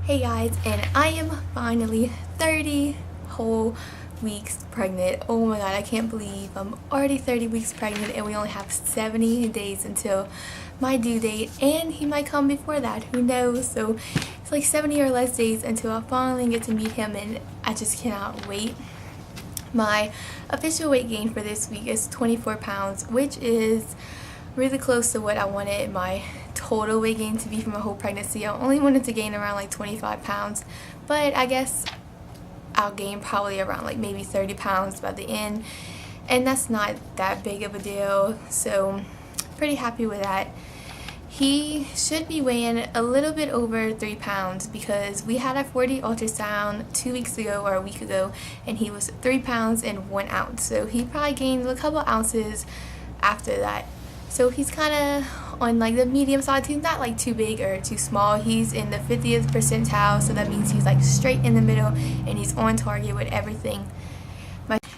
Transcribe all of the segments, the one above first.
Hey guys, and I am finally 30 whole weeks pregnant. Oh my god, I can't believe I'm already 30 weeks pregnant and we only have 70 days until my due date, and he might come before that, who knows. So it's like 70 or less days until I finally get to meet him, and I just cannot wait. My official weight gain for this week is 24 pounds, which is really close to what I wanted my total weight gain to be from a whole pregnancy. I only wanted to gain around like 25 pounds, but I guess I'll gain probably around like maybe 30 pounds by the end, and that's not that big of a deal, so pretty happy with that. He should be weighing a little bit over 3 pounds because we had a 4D ultrasound 2 weeks ago or a week ago, and he was 3 pounds and 1 ounce, so he probably gained a couple ounces after that. So he's kind of on like the medium side. He's not like too big or too small. He's in the 50th percentile, so that means he's like straight in the middle and he's on target with everything.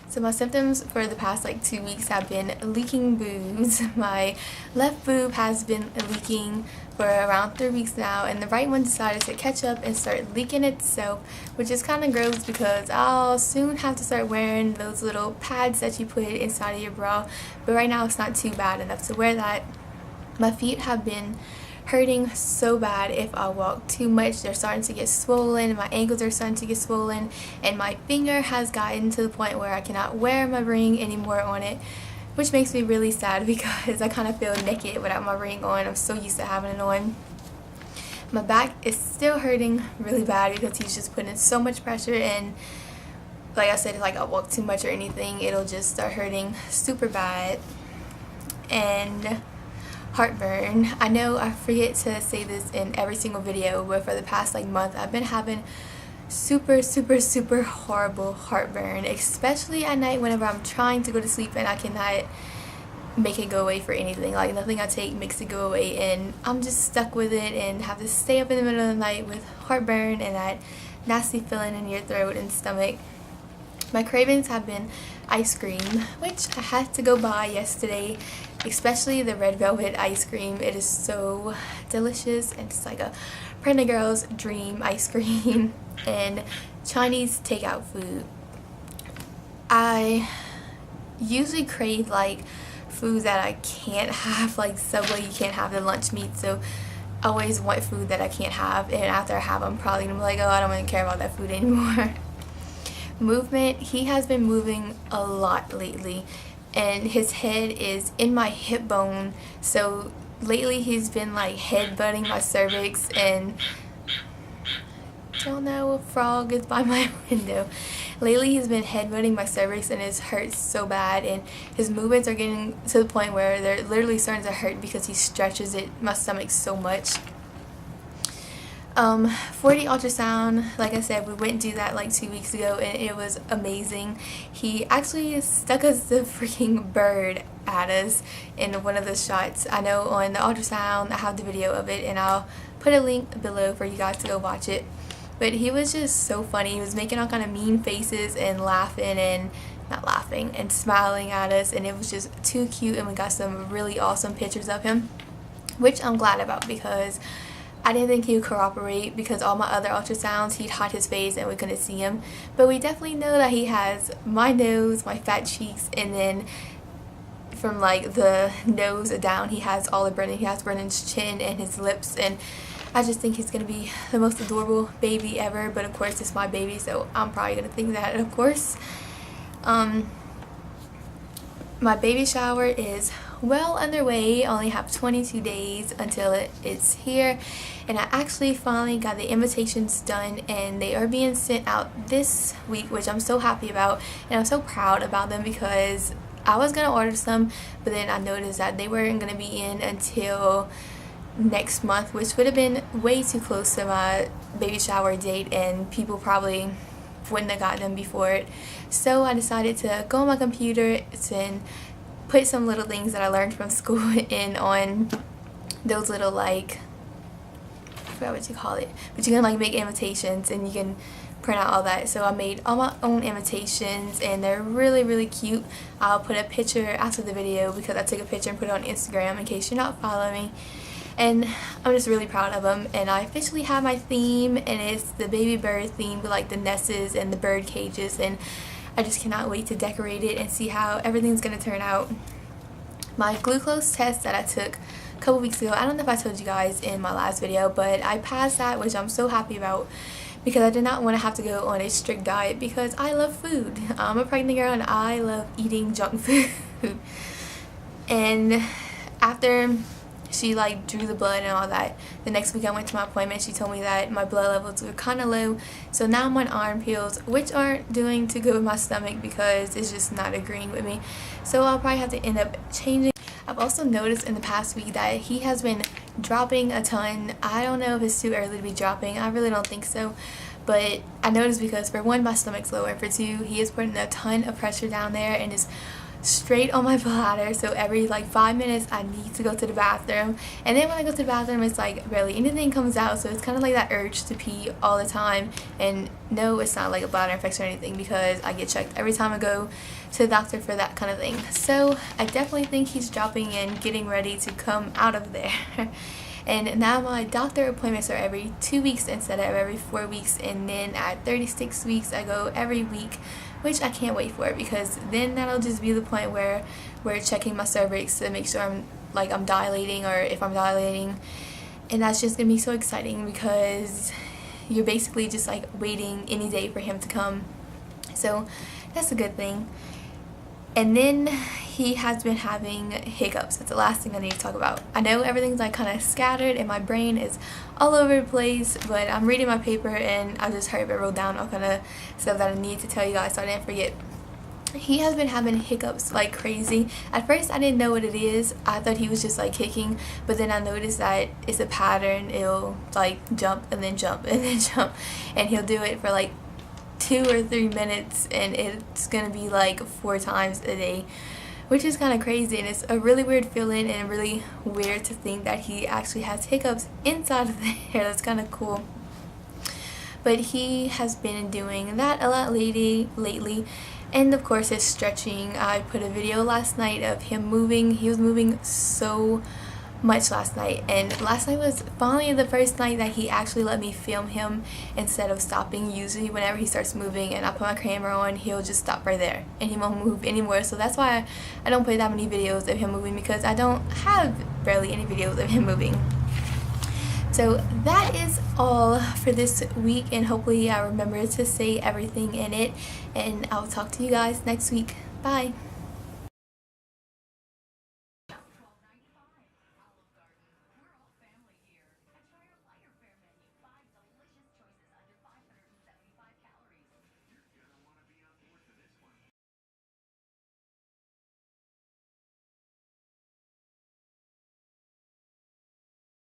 So my symptoms for the past like 2 weeks have been leaking boobs. My left boob has been leaking for around 3 weeks now, and the right one decided to catch up and start leaking itself, which is kind of gross because I'll soon have to start wearing those little pads that you put inside of your bra, but right now it's not too bad enough to wear that. My feet have been hurting so bad if I walk too much. They're starting to get swollen, my ankles are starting to get swollen, and my finger has gotten to the point where I cannot wear my ring anymore on it, which makes me really sad because I kind of feel naked without my ring on. I'm so used to having it on. My back is still hurting really bad because he's just putting so much pressure, and like I said, if like I walk too much or anything, it'll just start hurting super bad. And heartburn. I know I forget to say this in every single video, but for the past like month I've been having super horrible heartburn, especially at night whenever I'm trying to go to sleep and I cannot make it go away for anything. Like nothing I take makes it go away, and I'm just stuck with it and have to stay up in the middle of the night with heartburn and that nasty feeling in your throat and stomach. My cravings have been ice cream, which I had to go buy yesterday, especially the red velvet ice cream. It is so delicious, and it's like a pregnant girl's dream ice cream. And Chinese takeout food. I usually crave like foods that I can't have, like Subway, you can't have the lunch meat, so I always want food that I can't have, and after I have them, I'm probably gonna be like, oh, I don't really care about that food anymore. Movement, he has been moving a lot lately, and his head is in my hip bone, so lately he's been like headbutting my cervix, and don't know, a frog is by my window. Lately he's been headbutting my cervix and it hurts so bad, and his movements are getting to the point where they're literally starting to hurt because he stretches my stomach so much. 4D ultrasound, like I said, we went and do that like 2 weeks ago, and it was amazing. He actually stuck us the freaking bird at us in one of the shots. I know on the ultrasound I have the video of it, and I'll put a link below for you guys to go watch it. But he was just so funny. He was making all kind of mean faces and laughing, and not laughing, and smiling at us, and it was just too cute, and we got some really awesome pictures of him, which I'm glad about because I didn't think he would cooperate, because all my other ultrasounds he'd hide his face and we couldn't see him. But we definitely know that he has my nose, my fat cheeks, and then from like the nose down he has all of Brennan. He has Brennan's chin and his lips, and I just think he's gonna be the most adorable baby ever. But of course it's my baby, so I'm probably gonna think that, of course. My baby shower is well underway. I only have 22 days until it's here, and I actually finally got the invitations done, and they are being sent out this week, which I'm so happy about, and I'm so proud about them because I was gonna order some, but then I noticed that they weren't gonna be in until next month, which would have been way too close to my baby shower date, and people probably wouldn't have gotten them before it. So I decided to go on my computer and put some little things that I learned from school in on those little, like, I forgot what you call it, but you can like make invitations and you can print out all that. So I made all my own invitations, and they're really cute. I'll put a picture after the video because I took a picture and put it on Instagram in case you're not following me. and I'm just really proud of him. And I officially have my theme, and it's the baby bird theme with like the nests and the bird cages, and I just cannot wait to decorate it and see how everything's gonna turn out. My glucose test that I took a couple weeks ago, I don't know if I told you guys in my last video, but I passed that, which I'm so happy about, because I did not want to have to go on a strict diet because I love food. I'm a pregnant girl and I love eating junk food. And after she like drew the blood and all that, the next week I went to my appointment, she told me that my blood levels were kind of low, so now I'm on iron pills, which aren't doing too good with my stomach because it's just not agreeing with me, so I'll probably have to end up changing. I've also noticed in the past week that he has been dropping a ton. I don't know if it's too early to be dropping, I really don't think so, but I noticed because for one, my stomach's low, and for two, he is putting a ton of pressure down there and is straight on my bladder, so every like 5 minutes I need to go to the bathroom, and then when I go to the bathroom it's like barely anything comes out, so it's kind of like that urge to pee all the time. And no, it's not like a bladder infection or anything because I get checked every time I go to the doctor for that kind of thing. So I definitely think he's dropping and getting ready to come out of there. And now my doctor appointments are every 2 weeks instead of every 4 weeks, and then at 36 weeks I go every week, which I can't wait for, because then that'll just be the point where we're checking my cervix to make sure I'm dilating, or if I'm dilating, and that's just gonna be so exciting because you're basically just like waiting any day for him to come, so that's a good thing. And then he has been having hiccups. That's the last thing I need to talk about. I know everything's like kind of scattered and my brain is all over the place, but I'm reading my paper and I just hurried up and wrote down all kind of stuff that I need to tell you guys so I didn't forget. He has been having hiccups like crazy. At first I didn't know what it is. I thought he was just like kicking, but then I noticed that it's a pattern. It'll like jump and then jump and then jump, and he'll do it for like 2 or 3 minutes, and it's gonna be like 4 times a day, which is kind of crazy, and it's a really weird feeling and really weird to think that he actually has hiccups inside of there. That's kind of cool. But he has been doing that a lot lately, and of course his stretching. I put a video last night of him moving. He was moving so much last night, and last night was finally the first night that he actually let me film him instead of stopping. Usually whenever he starts moving and I put my camera on, he'll just stop right there and he won't move anymore. So that's why I don't put that many videos of him moving, because I don't have barely any videos of him moving. So that is all for this week, and hopefully I remember to say everything in it, and I'll talk to you guys next week. Bye.